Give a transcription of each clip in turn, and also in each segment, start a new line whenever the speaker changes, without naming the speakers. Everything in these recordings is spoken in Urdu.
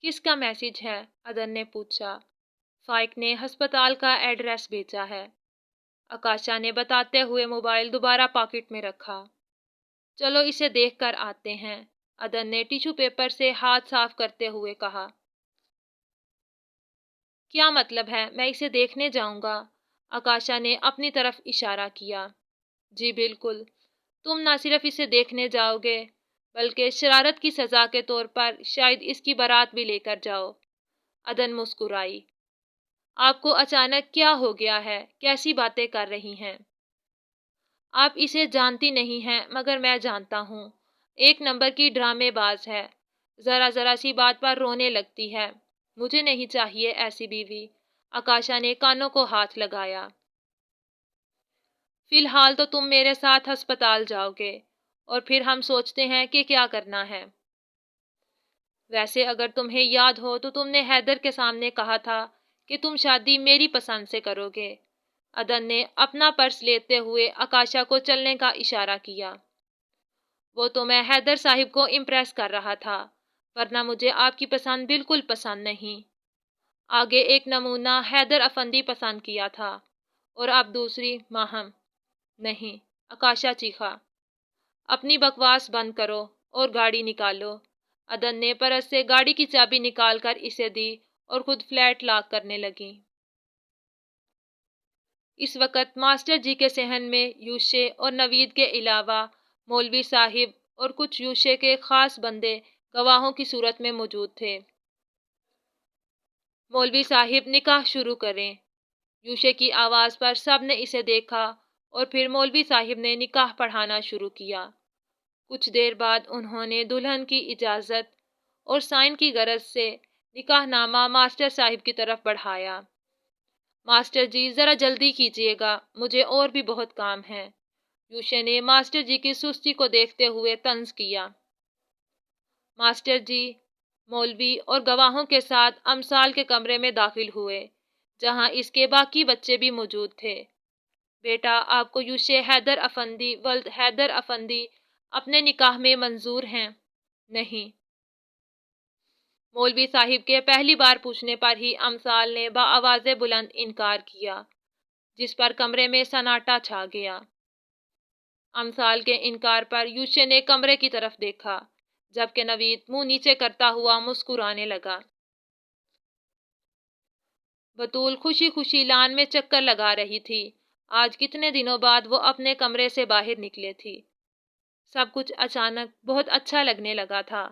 کس کا میسج ہے؟ عدن نے پوچھا۔ فائق نے ہسپتال کا ایڈریس بھیجا ہے، آکاشا نے بتاتے ہوئے موبائل دوبارہ پاکٹ میں رکھا۔ چلو اسے دیکھ کر آتے ہیں، عدن نے ٹیشو پیپر سے ہاتھ صاف کرتے ہوئے کہا۔ کیا مطلب ہے میں اسے دیکھنے جاؤں گا؟ آکاشا نے اپنی طرف اشارہ کیا۔ جی بالکل، تم نہ صرف اسے دیکھنے جاؤ گے بلکہ شرارت کی سزا کے طور پر شاید اس کی بارات بھی لے کر جاؤ۔ عدن مسکرائی۔ آپ کو اچانک کیا ہو گیا ہے؟ کیسی باتیں کر رہی ہیں؟ آپ اسے جانتی نہیں ہیں مگر میں جانتا ہوں، ایک نمبر کی ڈرامے باز ہے، ذرا ذرا سی بات پر رونے لگتی ہے۔ مجھے نہیں چاہیے ایسی بیوی۔ آکاشا نے کانوں کو ہاتھ لگایا۔ فی الحال تو تم میرے ساتھ ہسپتال جاؤ گے اور پھر ہم سوچتے ہیں کہ کیا کرنا ہے۔ ویسے اگر تمہیں یاد ہو تو تم نے حیدر کے سامنے کہا تھا کہ تم شادی میری پسند سے کرو گے۔ عدن نے اپنا پرس لیتے ہوئے آکاشا کو چلنے کا اشارہ کیا۔ وہ تو میں حیدر صاحب کو امپریس کر رہا تھا، ورنہ مجھے آپ کی پسند بالکل پسند نہیں۔ آگے ایک نمونہ حیدر افندی پسند کیا تھا اور اب دوسری ماہم۔ نہیں، آکاشا چیخا۔ اپنی بکواس بند کرو اور گاڑی نکالو۔ عدن نے پرس سے گاڑی کی چابی نکال کر اسے دی اور خود فلیٹ لاک کرنے لگی۔ اس وقت ماسٹر جی کے صحن میں یوشے اور نوید کے علاوہ مولوی صاحب اور کچھ یوشے کے خاص بندے گواہوں کی صورت میں موجود تھے۔ مولوی صاحب نکاح شروع کریں۔ یوشے کی آواز پر سب نے اسے دیکھا اور پھر مولوی صاحب نے نکاح پڑھانا شروع کیا۔ کچھ دیر بعد انہوں نے دلہن کی اجازت اور سائن کی غرض سے نکاح نامہ ماسٹر صاحب کی طرف بڑھایا۔ ماسٹر جی ذرا جلدی کیجیے گا، مجھے اور بھی بہت کام ہے۔ یوشے نے ماسٹر جی کی سستی کو دیکھتے ہوئے طنز کیا۔ ماسٹر جی مولوی اور گواہوں کے ساتھ امثال کے کمرے میں داخل ہوئے، جہاں اس کے باقی بچے بھی موجود تھے۔ بیٹا، آپ کو یوشے حیدر افندی ولد حیدر افندی اپنے نکاح میں منظور ہیں؟ نہیں۔ مولوی صاحب کے پہلی بار پوچھنے پر ہی امثال نے بآواز بلند انکار کیا، جس پر کمرے میں سناٹا چھا گیا۔ امثال کے انکار پر یوشے نے کمرے کی طرف دیکھا، جبکہ نوید منہ نیچے کرتا ہوا مسکرانے لگا۔ بطول خوشی خوشی لان میں چکر لگا رہی تھی۔ آج کتنے دنوں بعد وہ اپنے کمرے سے باہر نکلے تھی۔ سب کچھ اچانک بہت اچھا لگنے لگا تھا۔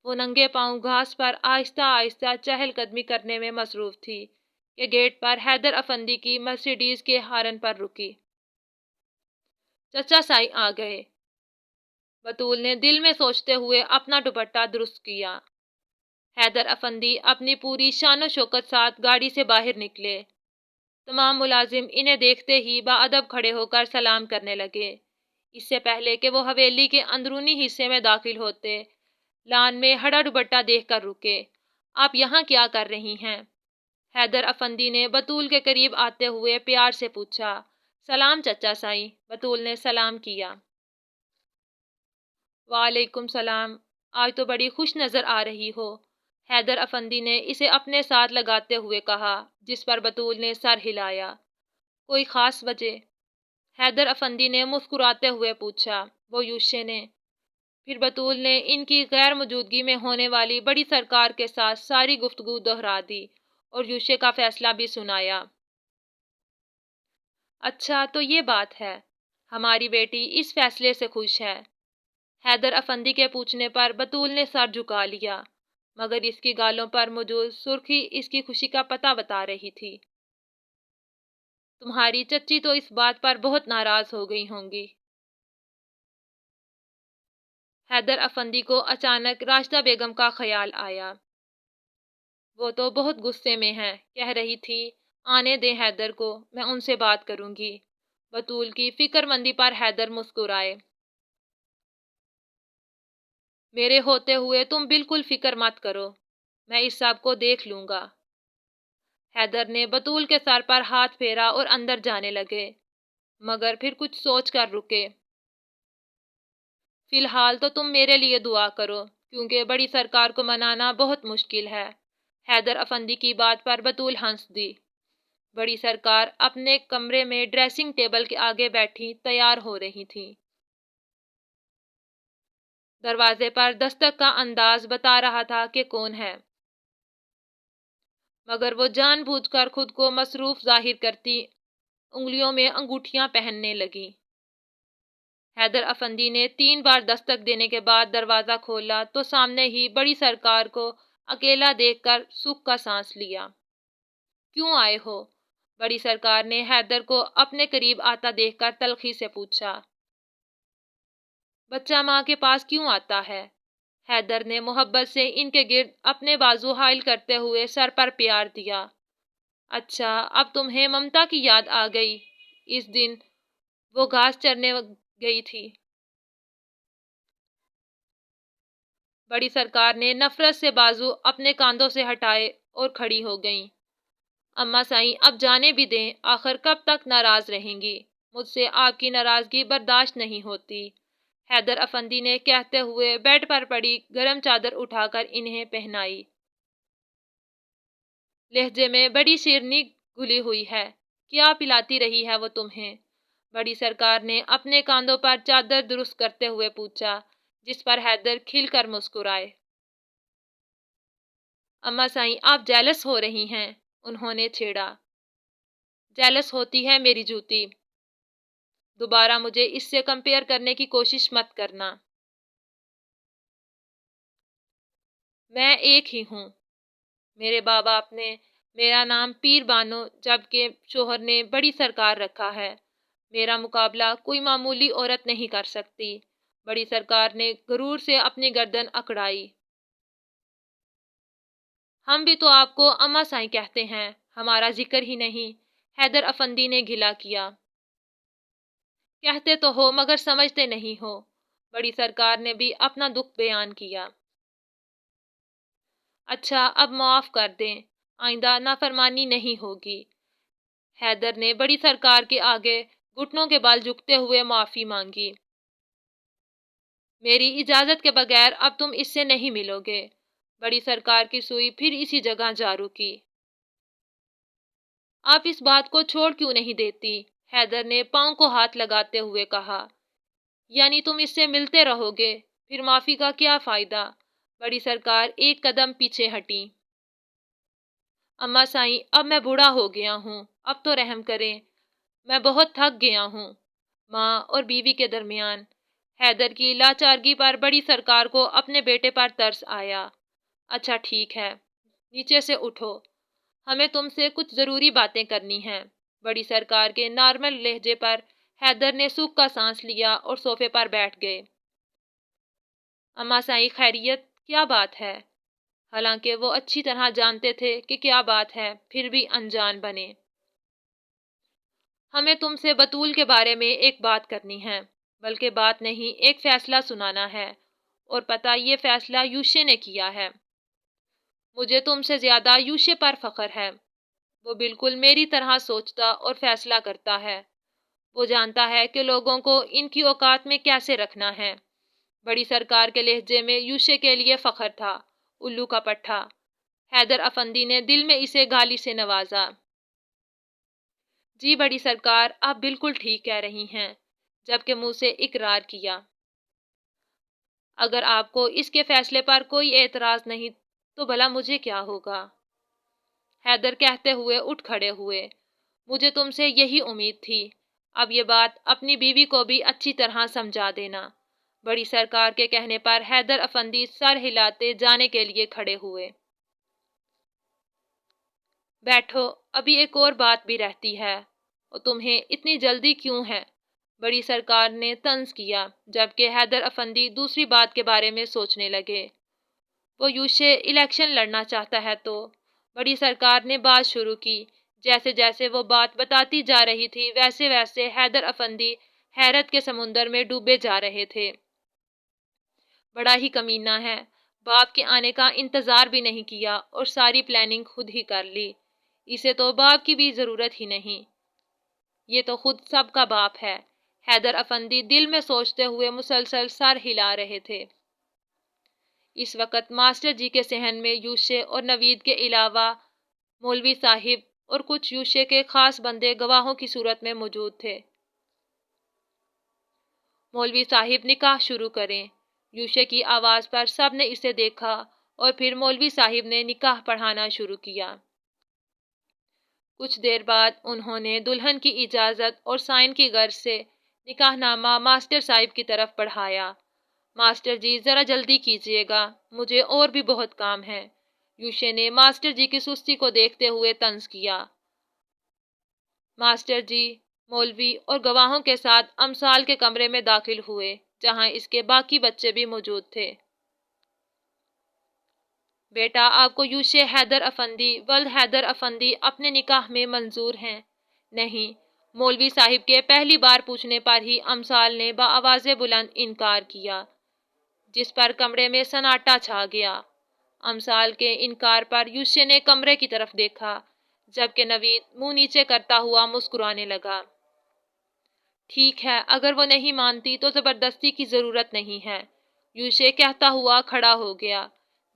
وہ ننگے پاؤں گھاس پر آہستہ آہستہ چہل قدمی کرنے میں مصروف تھی کہ گیٹ پر حیدر افندی کی مرسیڈیز کے ہارن پر رکی۔ چچا سائی آ گئے، بطول نے دل میں سوچتے ہوئے اپنا دوپٹہ درست کیا۔ حیدر افندی اپنی پوری شان و شوکت ساتھ گاڑی سے باہر نکلے۔ تمام ملازم انہیں دیکھتے ہی باادب کھڑے ہو کر سلام کرنے لگے۔ اس سے پہلے کہ وہ حویلی کے اندرونی حصے میں داخل ہوتے، لان میں ہڑا دوپٹہ دیکھ کر رکے۔ آپ یہاں کیا کر رہی ہیں؟ حیدر افندی نے بطول کے قریب آتے ہوئے پیار سے پوچھا۔ سلام چچا سائی، بطول نے سلام کیا۔ وعلیکم السلام، آج تو بڑی خوش نظر آ رہی ہو، حیدر افندی نے اسے اپنے ساتھ لگاتے ہوئے کہا، جس پر بطول نے سر ہلایا۔ کوئی خاص وجہ؟ حیدر افندی نے مسکراتے ہوئے پوچھا۔ وہ یوشے نے۔ پھر بطول نے ان کی غیر موجودگی میں ہونے والی بڑی سرکار کے ساتھ ساری گفتگو دہرا دی اور یوشے کا فیصلہ بھی سنایا۔ اچھا تو یہ بات ہے، ہماری بیٹی اس فیصلے سے خوش ہے؟ حیدر افندی کے پوچھنے پر بطول نے سر جھکا لیا، مگر اس کی گالوں پر موجود سرخی اس کی خوشی کا پتہ بتا رہی تھی۔ تمہاری چچی تو اس بات پر بہت ناراض ہو گئی ہوں گی۔ حیدر افندی کو اچانک راشدہ بیگم کا خیال آیا۔ وہ تو بہت غصے میں ہیں، کہہ رہی تھی آنے دیں حیدر کو، میں ان سے بات کروں گی۔ بطول کی فکر مندی پر حیدر مسکرائے۔ میرے ہوتے ہوئے تم بالکل فکر مت کرو، میں اس سب کو دیکھ لوں گا۔ حیدر نے بطول کے سر پر ہاتھ پھیرا اور اندر جانے لگے، مگر پھر کچھ سوچ کر رکے۔ فی الحال تو تم میرے لیے دعا کرو کیونکہ بڑی سرکار کو منانا بہت مشکل ہے۔ حیدر افندی کی بات پر بطول ہنس دی۔ بڑی سرکار اپنے کمرے میں ڈریسنگ ٹیبل کے آگے بیٹھی تیار ہو رہی تھیں۔ دروازے پر دستک کا انداز بتا رہا تھا کہ کون ہے، مگر وہ جان بوجھ کر خود کو مصروف ظاہر کرتی انگلیوں میں انگوٹھیاں پہننے لگی۔ حیدر افندی نے 3 بار دستک دینے کے بعد دروازہ کھولا تو سامنے ہی بڑی سرکار کو اکیلا دیکھ کر سکھ کا سانس لیا۔ کیوں آئے ہو؟ بڑی سرکار نے حیدر کو اپنے قریب آتا دیکھ کر تلخی سے پوچھا۔ بچہ ماں کے پاس کیوں آتا ہے؟ حیدر نے محبت سے ان کے گرد اپنے بازو حائل کرتے ہوئے سر پر پیار دیا۔ اچھا، اب تمہیں ممتا کی یاد آ گئی۔ اس دن وہ گھاس چرنے گئی تھی۔ بڑی سرکار نے نفرت سے بازو اپنے کاندھوں سے ہٹائے اور کھڑی ہو گئیں۔ اماں سائیں، اب جانے بھی دیں، آخر کب تک ناراض رہیں گی؟ مجھ سے آپ کی ناراضگی برداشت نہیں ہوتی، حیدر افندی نے کہتے ہوئے بیڈ پر پڑی گرم چادر اٹھا کر انہیں پہنائی۔ لہجے میں بڑی شیرنی گھلی ہوئی ہے۔ کیا پلاتی رہی ہے وہ تمہیں؟ بڑی سرکار نے اپنے کاندھوں پر چادر درست کرتے ہوئے پوچھا، جس پر حیدر کھل کر مسکرائے۔ اماں سائیں، آپ جیلس ہو رہی ہیں، انہوں نے چھیڑا۔ جیلس ہوتی ہے میری جوتی۔ دوبارہ مجھے اس سے کمپیئر کرنے کی کوشش مت کرنا۔ میں ایک ہی ہوں۔ میرے باپ باپ نے میرا نام پیر بانو جبکہ شوہر نے بڑی سرکار رکھا ہے۔ میرا مقابلہ کوئی معمولی عورت نہیں کر سکتی۔ بڑی سرکار نے غرور سے اپنی گردن اکڑائی۔ ہم بھی تو آپ کو اماں سائیں کہتے ہیں، ہمارا ذکر ہی نہیں، حیدر افندی نے گھلا کیا۔ کہتے تو ہو مگر سمجھتے نہیں ہو۔ بڑی سرکار نے بھی اپنا دکھ بیان کیا۔ اچھا، اب معاف کر دیں، آئندہ نافرمانی نہیں ہوگی۔ حیدر نے بڑی سرکار کے آگے گھٹنوں کے بال جھکتے ہوئے معافی مانگی۔ میری اجازت کے بغیر اب تم اس سے نہیں ملو گے۔ بڑی سرکار کی سوئی پھر اسی جگہ جا رکی۔ آپ اس بات کو چھوڑ کیوں نہیں دیتی؟ حیدر نے پاؤں کو ہاتھ لگاتے ہوئے کہا۔ یعنی تم اس سے ملتے رہو گے، پھر معافی کا کیا فائدہ؟ بڑی سرکار ایک قدم پیچھے ہٹی۔ اماں سائیں، اب میں بوڑھا ہو گیا ہوں، اب تو رحم کریں، میں بہت تھک گیا ہوں۔ ماں اور بیوی کے درمیان حیدر کی لاچارگی پر بڑی سرکار کو اپنے بیٹے پر ترس آیا۔ اچھا ٹھیک ہے، نیچے سے اٹھو، ہمیں تم سے کچھ ضروری باتیں کرنی ہیں۔ بڑی سرکار کے نارمل لہجے پر حیدر نے سکھ کا سانس لیا اور صوفے پر بیٹھ گئے۔ اماں سائیں، خیریت؟ کیا بات ہے؟ حالانکہ وہ اچھی طرح جانتے تھے کہ کیا بات ہے، پھر بھی انجان بنے۔ ہمیں تم سے بطول کے بارے میں ایک بات کرنی ہے، بلکہ بات نہیں، ایک فیصلہ سنانا ہے، اور پتہ یہ فیصلہ یوشے نے کیا ہے۔ مجھے تم سے زیادہ یوشے پر فخر ہے۔ وہ بالکل میری طرح سوچتا اور فیصلہ کرتا ہے۔ وہ جانتا ہے کہ لوگوں کو ان کی اوقات میں کیسے رکھنا ہے۔ بڑی سرکار کے لہجے میں یوشے کے لیے فخر تھا، الو کا پٹھا۔ حیدر افندی نے دل میں اسے گالی سے نوازا۔ جی بڑی سرکار، آپ بالکل ٹھیک کہہ رہی ہیں، جبکہ منہ سے اقرار کیا۔ اگر آپ کو اس کے فیصلے پر کوئی اعتراض نہیں تو بھلا مجھے کیا ہوگا؟ حیدر کہتے ہوئے اٹھ کھڑے ہوئے۔ مجھے تم سے یہی امید تھی۔ اب یہ بات اپنی بیوی کو بھی اچھی طرح سمجھا دینا۔ بڑی سرکار کے کہنے پر حیدر افندی سر ہلاتے جانے کے لیے کھڑے ہوئے۔ بیٹھو، ابھی ایک اور بات بھی رہتی ہے، اور تمہیں اتنی جلدی کیوں ہے؟ بڑی سرکار نے طنز کیا، جبکہ حیدر افندی دوسری بات کے بارے میں سوچنے لگے۔ وہ یوشے الیکشن لڑنا چاہتا ہے تو؟ بڑی سرکار نے بات شروع کی۔ جیسے جیسے وہ بات بتاتی جا رہی تھی ویسے ویسے حیدر افندی حیرت کے سمندر میں ڈوبے جا رہے تھے۔ بڑا ہی کمینہ ہے، باپ کے آنے کا انتظار بھی نہیں کیا اور ساری پلاننگ خود ہی کر لی۔ اسے تو باپ کی بھی ضرورت ہی نہیں، یہ تو خود سب کا باپ ہے۔ حیدر افندی دل میں سوچتے ہوئے مسلسل سر ہلا رہے تھے۔ اس وقت ماسٹر جی کے صحن میں یوشے اور نوید کے علاوہ مولوی صاحب اور کچھ یوشے کے خاص بندے گواہوں کی صورت میں موجود تھے۔ مولوی صاحب نکاح شروع کریں۔ یوشے کی آواز پر سب نے اسے دیکھا اور پھر مولوی صاحب نے نکاح پڑھانا شروع کیا۔ کچھ دیر بعد انہوں نے دلہن کی اجازت اور سائن کی غرض سے نکاح نامہ ماسٹر صاحب کی طرف بڑھایا۔ ماسٹر جی ذرا جلدی کیجیے گا، مجھے اور بھی بہت کام ہے، یوشے نے ماسٹر جی کی سستی کو دیکھتے ہوئے طنز کیا۔ ماسٹر جی مولوی اور گواہوں کے ساتھ امثال کے کمرے میں داخل ہوئے جہاں اس کے باقی بچے بھی موجود تھے۔ بیٹا، آپ کو یوشے حیدر افندی ولد حیدر افندی اپنے نکاح میں منظور ہیں؟ نہیں، مولوی صاحب کے پہلی بار پوچھنے پر ہی امثال نے بآواز بلند انکار کیا، جس پر کمرے میں سناٹا چھا گیا۔ امثال کے انکار پر یوشے نے کمرے کی طرف دیکھا جبکہ نوید منہ نیچے کرتا ہوا مسکرانے لگا۔ ٹھیک ہے، اگر وہ نہیں مانتی تو زبردستی کی ضرورت نہیں ہے، یوشے کہتا ہوا کھڑا ہو گیا،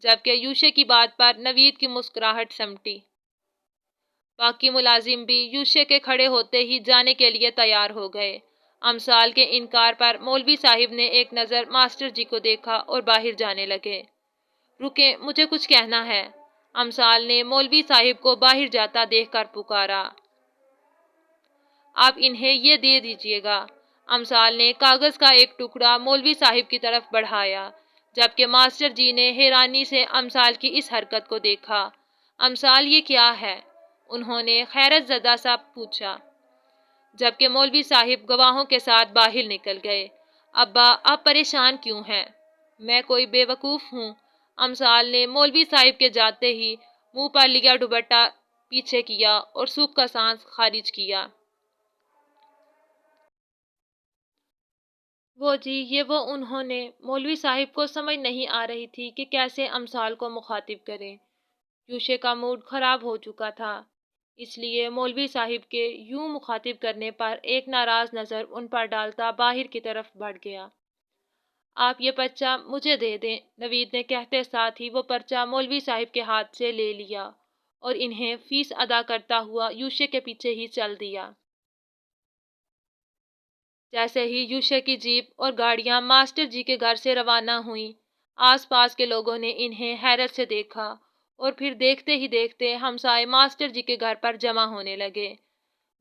جبکہ یوشے کی بات پر نوید کی مسکراہٹ سمٹی۔ باقی ملازم بھی یوشے کے کھڑے ہوتے ہی جانے کے لیے تیار ہو گئے۔ امثال کے انکار پر مولوی صاحب نے ایک نظر ماسٹر جی کو دیکھا اور باہر جانے لگے۔ رکیں، مجھے کچھ کہنا ہے، امثال نے مولوی صاحب کو باہر جاتا دیکھ کر پکارا۔ آپ انہیں یہ دے دیجیے گا۔ امثال نے کاغذ کا ایک ٹکڑا مولوی صاحب کی طرف بڑھایا، جبکہ ماسٹر جی نے حیرانی سے امثال کی اس حرکت کو دیکھا۔ امثال، یہ کیا ہے؟ انہوں نے حیرت زدہ سا پوچھا، جبکہ مولوی صاحب گواہوں کے ساتھ باہر نکل گئے۔ ابا، آپ پریشان کیوں ہیں؟ میں کوئی بے وقوف ہوں؟ امثال نے مولوی صاحب کے جاتے ہی منہ پر لیا دوپٹہ پیچھے کیا اور سکھ کا سانس خارج کیا۔ وہ جی، انہوں نے مولوی صاحب کو سمجھ نہیں آ رہی تھی کہ کیسے امثال کو مخاطب کریں۔ یوشے کا موڈ خراب ہو چکا تھا، اس لیے مولوی صاحب کے یوں مخاطب کرنے پر ایک ناراض نظر ان پر ڈالتا باہر کی طرف بڑھ گیا۔ آپ یہ پرچہ مجھے دے دیں، نوید نے کہتے ساتھ ہی وہ پرچہ مولوی صاحب کے ہاتھ سے لے لیا اور انہیں فیس ادا کرتا ہوا یوشے کے پیچھے ہی چل دیا۔ جیسے ہی یوشے کی جیپ اور گاڑیاں ماسٹر جی کے گھر سے روانہ ہوئیں، آس پاس کے لوگوں نے انہیں حیرت سے دیکھا اور پھر دیکھتے ہی دیکھتے ہمسائے ماسٹر جی کے گھر پر جمع ہونے لگے۔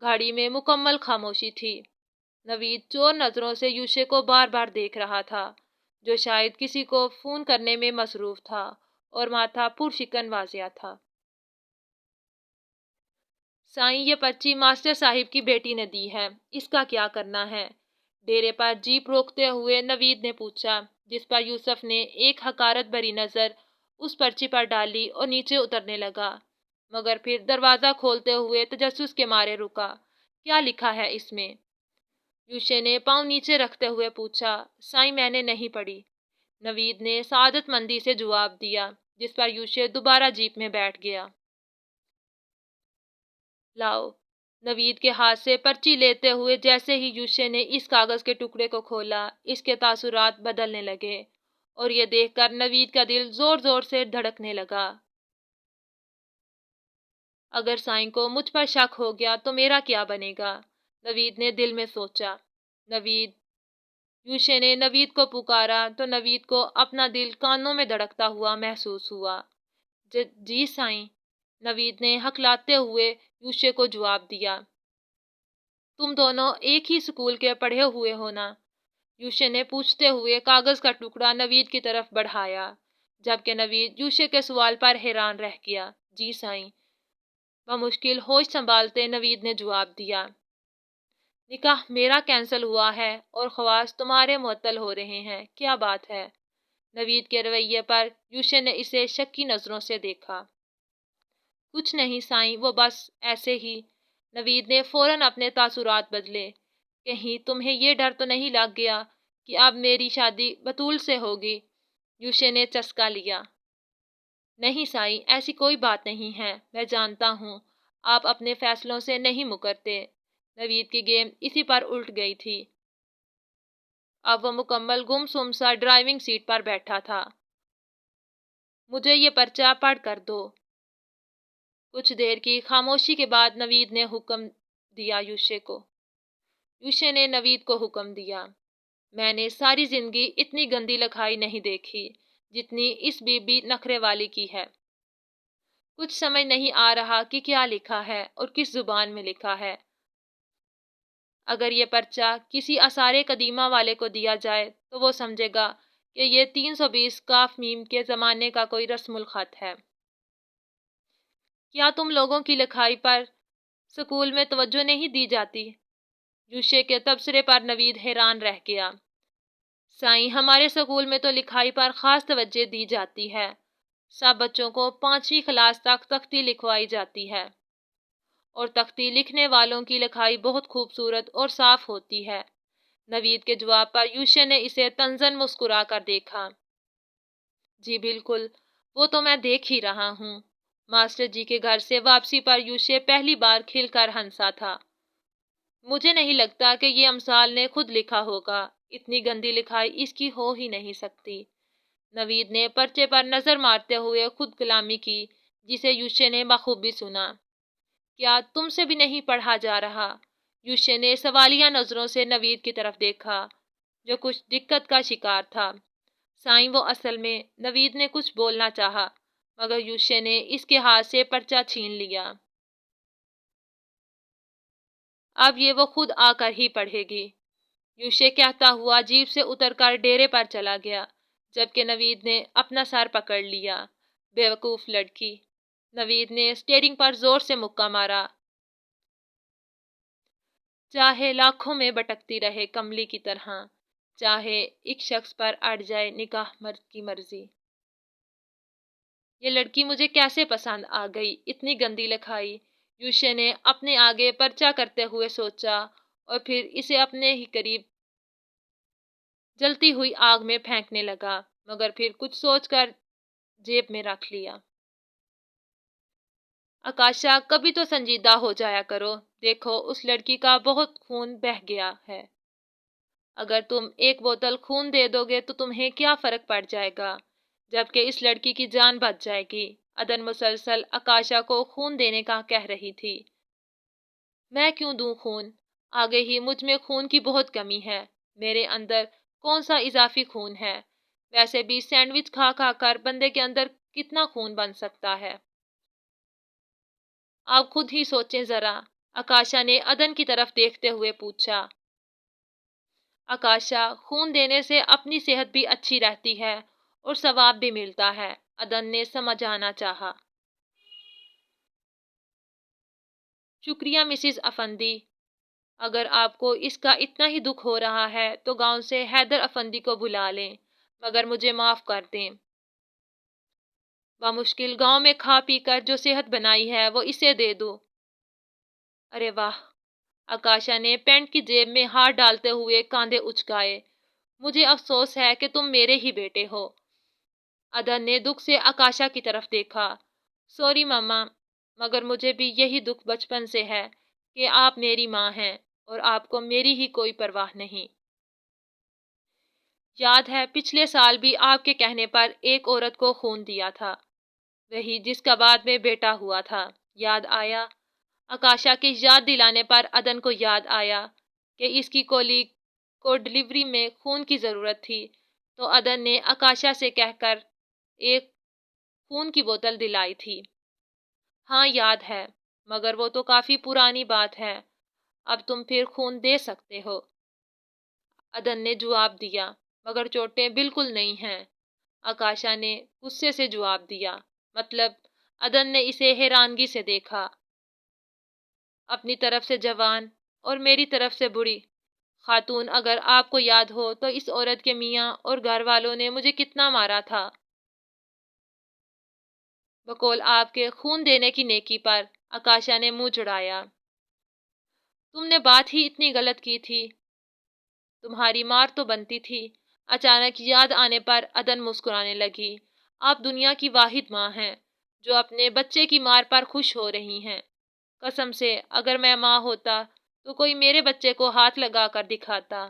گاڑی میں مکمل خاموشی تھی۔ نوید چور نظروں سے یوشے کو بار بار دیکھ رہا تھا، جو شاید کسی کو فون کرنے میں مصروف تھا، اور ماتھا پرشکن واضح تھا۔ سائیں، یہ پرچی ماسٹر صاحب کی بیٹی نے دی ہے، اس کا کیا کرنا ہے؟ ڈیرے پر جیپ روکتے ہوئے نوید نے پوچھا، جس پر یوسف نے ایک حقارت بھری نظر اس پرچی پر ڈالی اور نیچے اترنے لگا، مگر پھر دروازہ کھولتے ہوئے تجسس کے مارے رکا۔ کیا لکھا ہے اس میں؟ یوشے نے پاؤں نیچے رکھتے ہوئے پوچھا۔ سائیں، میں نے نہیں پڑھی، نوید نے سعادت مندی سے جواب دیا، جس پر یوشے دوبارہ جیپ میں بیٹھ گیا۔ لاؤ، نوید کے ہاتھ سے پرچی لیتے ہوئے جیسے ہی یوشے نے اس کاغذ کے ٹکڑے کو کھولا، اس کے تاثرات بدلنے لگے اور یہ دیکھ کر نوید کا دل زور زور سے دھڑکنے لگا۔ اگر سائیں کو مجھ پر شک ہو گیا تو میرا کیا بنے گا؟ نوید نے دل میں سوچا۔ نوید، یوشے نے نوید کو پکارا تو نوید کو اپنا دل کانوں میں دھڑکتا ہوا محسوس ہوا۔ جی سائیں، نوید نے ہکلاتے ہوئے یوشے کو جواب دیا۔ تم دونوں ایک ہی اسکول کے پڑھے ہوئے ہو نا؟ یوشے نے پوچھتے ہوئے کاغذ کا ٹکڑا نوید کی طرف بڑھایا، جبکہ نوید یوشے کے سوال پر حیران رہ گیا۔ جی سائیں، بمشکل ہوش سنبھالتے نوید نے جواب دیا۔ نکاح میرا کینسل ہوا ہے اور خواص تمہارے معطل ہو رہے ہیں، کیا بات ہے؟ نوید کے رویے پر یوشے نے اسے شکی نظروں سے دیکھا۔ کچھ نہیں سائیں، وہ بس ایسے ہی۔ نوید نے فوراً اپنے تاثرات بدلے۔ کہیں تمہیں یہ ڈر تو نہیں لگ گیا کہ اب میری شادی بطول سے ہوگی؟ یوشے نے چسکا لیا۔ نہیں سائیں، ایسی کوئی بات نہیں ہے، میں جانتا ہوں آپ اپنے فیصلوں سے نہیں مکرتے۔ نوید کی گیم اسی پر الٹ گئی تھی۔ اب وہ مکمل گم سم سا ڈرائیونگ سیٹ پر بیٹھا تھا۔ مجھے یہ پرچہ پڑھ کر دو۔ کچھ دیر کی خاموشی کے بعد نوید نے حکم دیا یوشے کو۔ یوشے نے نوید کو حکم دیا، میں نے ساری زندگی اتنی گندی لکھائی نہیں دیکھی جتنی اس بی بی نخرے والی کی ہے۔ کچھ سمجھ نہیں آ رہا کہ کیا لکھا ہے اور کس زبان میں لکھا ہے۔ اگر یہ پرچہ کسی آثار قدیمہ والے کو دیا جائے تو وہ سمجھے گا کہ یہ 320 کاف میم کے زمانے کا کوئی رسم الخط ہے۔ کیا تم لوگوں کی لکھائی پر سکول میں توجہ نہیں دی جاتی؟ یوشے کے تبصرے پر نوید حیران رہ گیا۔ سائیں، ہمارے سکول میں تو لکھائی پر خاص توجہ دی جاتی ہے۔ سب بچوں کو 5ویں کلاس تک تختی لکھوائی جاتی ہے، اور تختی لکھنے والوں کی لکھائی بہت خوبصورت اور صاف ہوتی ہے۔ نوید کے جواب پر یوشے نے اسے طنزاً مسکرا کر دیکھا۔ جی بالکل، وہ تو میں دیکھ ہی رہا ہوں۔ ماسٹر جی کے گھر سے واپسی پر یوشے پہلی بار کھل کر ہنسا تھا۔ مجھے نہیں لگتا کہ یہ امثال نے خود لکھا ہوگا، اتنی گندی لکھائی اس کی ہو ہی نہیں سکتی۔ نوید نے پرچے پر نظر مارتے ہوئے خود کلامی کی، جسے یوشے نے بخوبی سنا۔ کیا تم سے بھی نہیں پڑھا جا رہا؟ یوشے نے سوالیہ نظروں سے نوید کی طرف دیکھا، جو کچھ دقت کا شکار تھا۔ سائیں، وہ اصل میں… نوید نے کچھ بولنا چاہا، مگر یوشے نے اس کے ہاتھ سے پرچہ چھین لیا۔ اب یہ وہ خود آ کر ہی پڑھے گی، یوشے کہتا ہوا جیپ سے اتر کر ڈیرے پر چلا گیا، جبکہ نوید نے اپنا سر پکڑ لیا۔ بیوقوف لڑکی! نوید نے اسٹیئرنگ پر زور سے مکہ مارا۔ چاہے لاکھوں میں بھٹکتی رہے کملی کی طرح، چاہے ایک شخص پر اڑ جائے نگاہ مرد کی مرضی۔ یہ لڑکی مجھے کیسے پسند آ گئی، اتنی گندی لکھائی! یوشے نے اپنے آگے پرچہ کرتے ہوئے سوچا، اور پھر اسے اپنے ہی قریب جلتی ہوئی آگ میں پھینکنے لگا، مگر پھر کچھ سوچ کر جیب میں رکھ لیا۔ آکاشا، کبھی تو سنجیدہ ہو جایا کرو، دیکھو اس لڑکی کا بہت خون بہہ گیا ہے۔ اگر تم ایک بوتل خون دے دو گے تو تمہیں کیا فرق پڑ جائے گا، جبکہ اس لڑکی کی جان بچ جائے گی۔ عدن مسلسل آکاشا کو خون دینے کا کہہ رہی تھی۔ میں کیوں دوں خون؟ آگے ہی مجھ میں خون کی بہت کمی ہے، میرے اندر کون سا اضافی خون ہے؟ ویسے بھی سینڈوچ کھا کھا کر بندے کے اندر کتنا خون بن سکتا ہے؟ آپ خود ہی سوچیں ذرا، آکاشا نے عدن کی طرف دیکھتے ہوئے پوچھا۔ آکاشا، خون دینے سے اپنی صحت بھی اچھی رہتی ہے اور ثواب بھی ملتا ہے، عدن نے سمجھانا چاہا۔ شکریہ مسز افندی، اگر آپ کو اس کا اتنا ہی دکھ ہو رہا ہے تو گاؤں سے حیدر افندی کو بلا لیں، مگر مجھے معاف کر دیں۔ بمشکل گاؤں میں کھا پی کر جو صحت بنائی ہے وہ اسے دے دو۔ ارے واہ! آکاشا نے پینٹ کی جیب میں ہاتھ ڈالتے ہوئے کاندھے اچکائے۔ مجھے افسوس ہے کہ تم میرے ہی بیٹے ہو۔ عدن نے دکھ سے آکاشا کی طرف دیکھا۔ سوری ماما، مگر مجھے بھی یہی دکھ بچپن سے ہے کہ آپ میری ماں ہیں اور آپ کو میری ہی کوئی پرواہ نہیں۔ یاد ہے پچھلے سال بھی آپ کے کہنے پر ایک عورت کو خون دیا تھا، وہی جس کا بعد میں بیٹا ہوا تھا، یاد آیا؟ آکاشا کے یاد دلانے پر عدن کو یاد آیا کہ اس کی کولیگ کو ڈلیوری میں خون کی ضرورت تھی، تو عدن نے آکاشا سے کہہ کر ایک خون کی بوتل دلائی تھی۔ ہاں یاد ہے، مگر وہ تو کافی پرانی بات ہے، اب تم پھر خون دے سکتے ہو۔ عدن نے جواب دیا، مگر چوٹیں بالکل نہیں ہیں۔ آکاشا نے غصے سے جواب دیا، مطلب؟ عدن نے اسے حیرانگی سے دیکھا۔ اپنی طرف سے جوان اور میری طرف سے بوڑھی خاتون، اگر آپ کو یاد ہو تو اس عورت کے میاں اور گھر والوں نے مجھے کتنا مارا تھا۔ بقول آپ کے خون دینے کی نیکی پر آکاشا نے منہ چڑھایا۔ تم نے بات ہی اتنی غلط کی تھی، تمہاری مار تو بنتی تھی۔ اچانک یاد آنے پر عدن مسکرانے لگی۔ آپ دنیا کی واحد ماں ہیں جو اپنے بچے کی مار پر خوش ہو رہی ہیں۔ قسم سے اگر میں ماں ہوتا تو کوئی میرے بچے کو ہاتھ لگا کر دکھاتا۔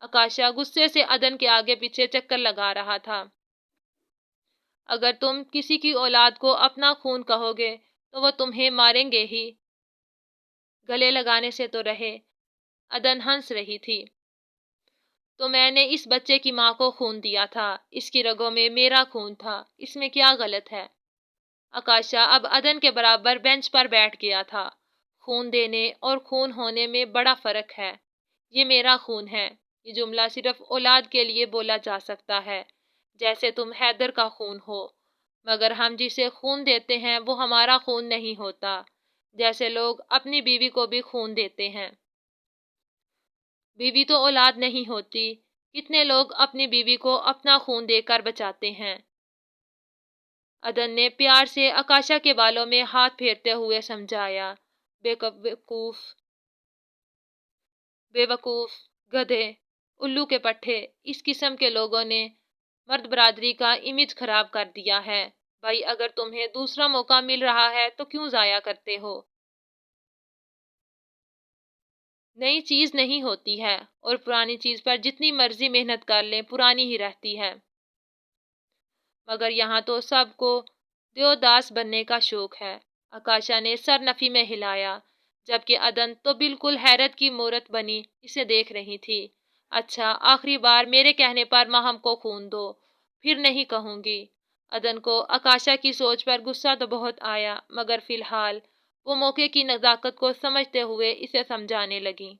آکاشا غصے سے عدن کے آگے پیچھے چکر لگا رہا تھا۔ اگر تم کسی کی اولاد کو اپنا خون کہو گے تو وہ تمہیں ماریں گے ہی۔ گلے لگانے سے تو رہے۔ عدن ہنس رہی تھی۔ تو میں نے اس بچے کی ماں کو خون دیا تھا، اس کی رگوں میں میرا خون تھا، اس میں کیا غلط ہے؟ آکاشا اب عدن کے برابر بینچ پر بیٹھ گیا تھا۔ خون دینے اور خون ہونے میں بڑا فرق ہے۔ یہ میرا خون ہے، یہ جملہ صرف اولاد کے لیے بولا جا سکتا ہے، جیسے تم حیدر کا خون ہو، مگر ہم جسے خون دیتے ہیں وہ ہمارا خون نہیں ہوتا، جیسے لوگ اپنی بیوی کو بھی خون دیتے ہیں۔ بیوی تو اولاد نہیں ہوتی، کتنے لوگ اپنی بیوی کو اپنا خون دے کر بچاتے ہیں۔ عدن نے پیار سے آکاشا کے بالوں میں ہاتھ پھیرتے ہوئے سمجھایا، بے وقوف، گدھے، الو کے پٹھے، اس قسم کے لوگوں نے مرد برادری کا امیج خراب کر دیا ہے۔ بھائی اگر تمہیں دوسرا موقع مل رہا ہے تو کیوں ضائع کرتے ہو؟ نئی چیز نہیں ہوتی ہے، اور پرانی چیز پر جتنی مرضی محنت کر لیں پرانی ہی رہتی ہے۔ مگر یہاں تو سب کو دیوداس بننے کا شوق ہے۔ آکاشا نے سر نفی میں ہلایا، جبکہ عدن تو بالکل حیرت کی مورت بنی اسے دیکھ رہی تھی۔ اچھا آخری بار میرے کہنے پر ماہم کو خون دو، پھر نہیں کہوں گی۔ عدن کو آکاشا کی سوچ پر غصہ تو بہت آیا، مگر فی الحال وہ موقع کی نزاکت کو سمجھتے ہوئے اسے سمجھانے لگی۔